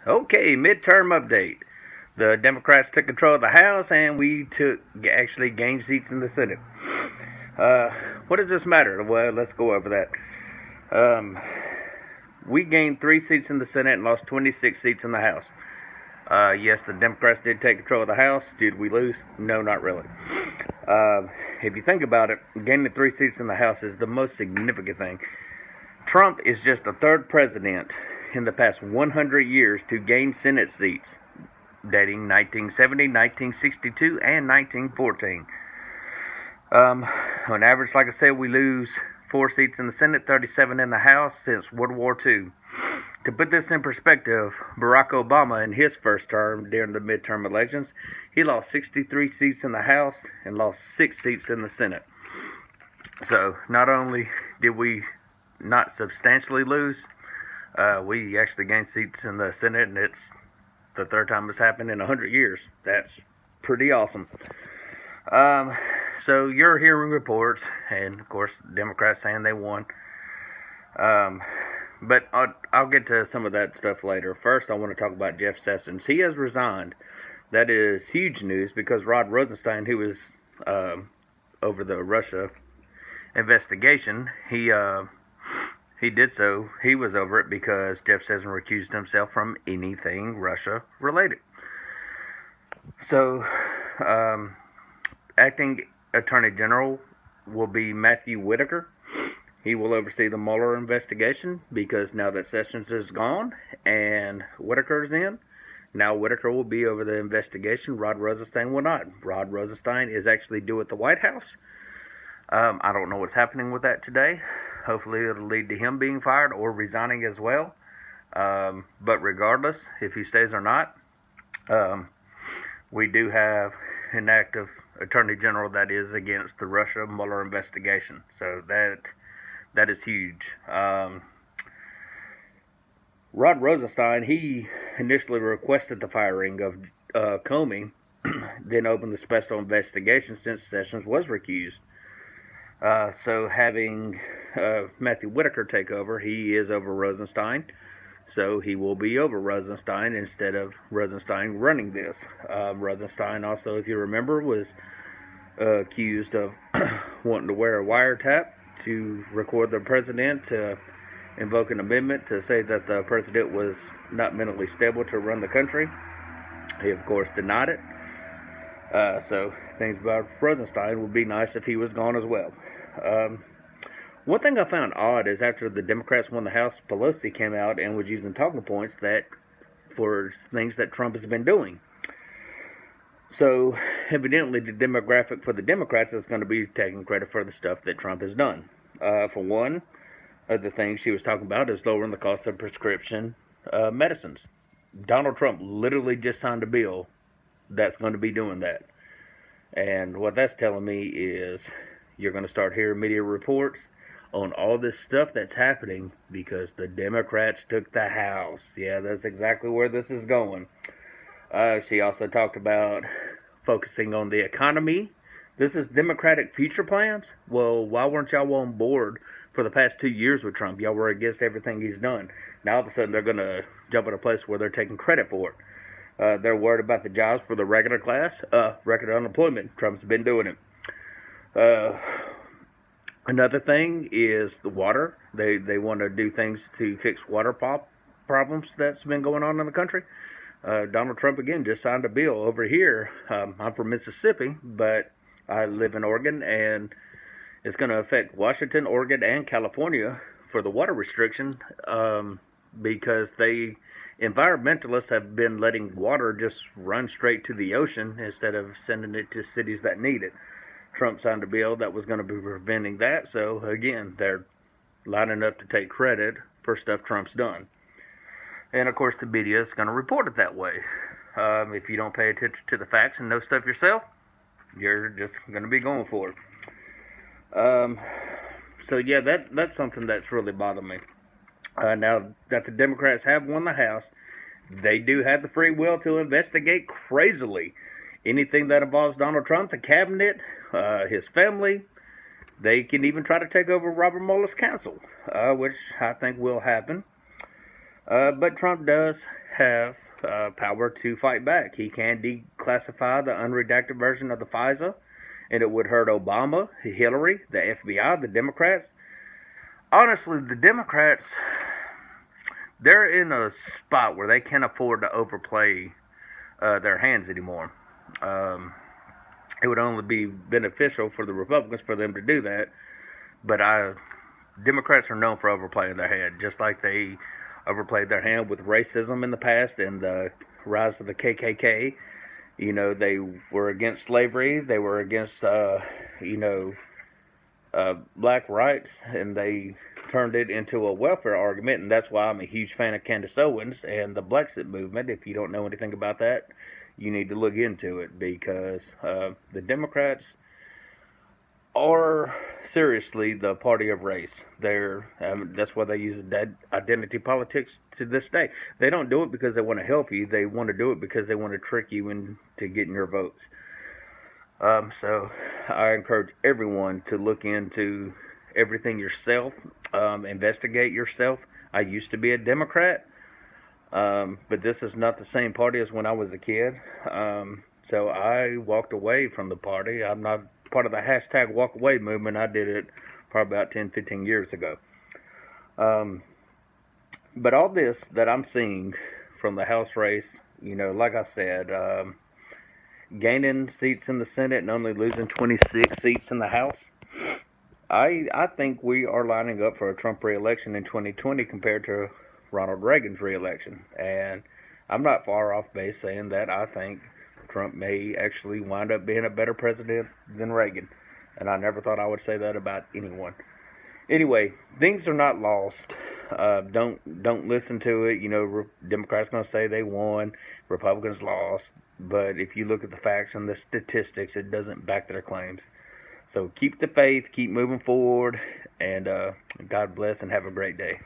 Okay, midterm update. The Democrats took control of the House, and we actually gained seats in the Senate. Uh, what does this matter? Well, let's go over that. Um, we gained 3 seats in the Senate and lost 26 seats in the House. Yes, the Democrats did take control of the House. Did we lose? No, not really. Uh, if you think about it, gaining 3 seats in the House is the most significant thing. Trump is just the third president in the past 100 years to gain Senate seats, dating 1970, 1962, and 1914. On average, like I said, we lose 4 seats in the Senate, 37 in the House since World War II. To put this in perspective, Barack Obama, in his first term during the midterm elections, he lost 63 seats in the House and lost 6 seats in the Senate. So not only did we not substantially lose, we actually gained seats in the Senate, and it's the third time it's happened in 100 years. That's pretty awesome. Um, so you're hearing reports, and of course, Democrats saying they won. Um, but I'll get to some of that stuff later. First, I want to talk about Jeff Sessions. He has resigned. That is huge news because Rod Rosenstein, who was over the Russia investigation, he did so. He was over it because Jeff Sessions recused himself from anything Russia related. So, acting Attorney General will be Matthew Whitaker. He will oversee the Mueller investigation because now that Sessions is gone and Whitaker's in, now Whitaker will be over the investigation. Rod Rosenstein will not. Rod Rosenstein is actually due at the White House. I don't know what's happening with that today. Hopefully it'll lead to him being fired or resigning as well. But regardless, if he stays or not, we do have an active Attorney General that is against the Russia Mueller investigation. So that is huge. Rod Rosenstein, he initially requested the firing of Comey, then opened the special investigation since Sessions was recused. So having Matthew Whitaker take over, he is over Rosenstein. So he will be over Rosenstein instead of Rosenstein running this. Rosenstein also, if you remember, was accused of wanting to wear a wiretap to record the president, to invoke an amendment to say that the president was not mentally stable to run the country. He, of course, denied it. So things about Rosenstein would be nice if he was gone as well. One thing I found odd is after the Democrats won the House, Pelosi came out and was using talking points that for things that Trump has been doing. So evidently the demographic for the Democrats is going to be taking credit for the stuff that Trump has done. For one of the things she was talking about is lowering the cost of prescription medicines. Donald Trump literally just signed a bill that's going to be doing that. And what that's telling me is you're going to start hearing media reports on all this stuff that's happening because the Democrats took the House. Yeah, that's exactly where this is going. She also talked about focusing on the economy. This is Democratic future plans. Well, why weren't y'all on board for the past 2 years with Trump? Y'all were against everything he's done. Now all of a sudden they're going to jump in a place where they're taking credit for it. They're worried about the jobs for the regular class. Record unemployment. Trump's been doing it. Another thing is the water. They want to do things to fix water problems that's been going on in the country. Donald Trump again just signed a bill over here. I'm from Mississippi, but I live in Oregon, and it's going to affect Washington, Oregon, and California for the water restriction because environmentalists have been letting water just run straight to the ocean instead of sending it to cities that need it. Trump signed a bill that was going to be preventing that, so again, they're lining up to take credit for stuff Trump's done. And of course, the media is going to report it that way. If you don't pay attention to the facts and know stuff yourself, you're just going to be going for it. So yeah, that's something that's really bothered me. Now that the Democrats have won the House, they do have the free will to investigate crazily anything that involves Donald Trump, the cabinet, his family. They can even try to take over Robert Mueller's counsel, which I think will happen. But Trump does have power to fight back. He can declassify the unredacted version of the FISA, and it would hurt Obama, Hillary, the FBI, the Democrats. Honestly, the Democrats, they're in a spot where they can't afford to overplay their hands anymore. Um, it would only be beneficial for the Republicans for them to do that. But Democrats are known for overplaying their hand, just like they overplayed their hand with racism in the past and the rise of the KKK. You know, they were against slavery. They were against, you know, black rights, and they turned it into a welfare argument. And that's why I'm a huge fan of Candace Owens and the Blexit movement. If you don't know anything about that, you need to look into it, because the Democrats are seriously the party of race. That's why they use identity politics to this day. They don't do it because they want to help you. They want to do it because they want to trick you into getting your votes. So I encourage everyone to look into everything yourself, investigate yourself. I used to be a Democrat, but this is not the same party as when I was a kid. So I walked away from the party. I'm not part of the hashtag walk away movement. I did it probably about 10, 15 years ago. But all this that I'm seeing from the House race, you know, like I said, gaining seats in the Senate and only losing 26 seats in the House, I think we are lining up for a Trump re-election in 2020 compared to Ronald Reagan's re-election. And I'm not far off base saying that I think Trump may actually wind up being a better president than Reagan. And I never thought I would say that about anyone. Anyway, things are not lost. Don't listen to it. You know, Democrats going to say they won, Republicans lost. But if you look at the facts and the statistics, it doesn't back their claims. So keep the faith, keep moving forward, and God bless and have a great day.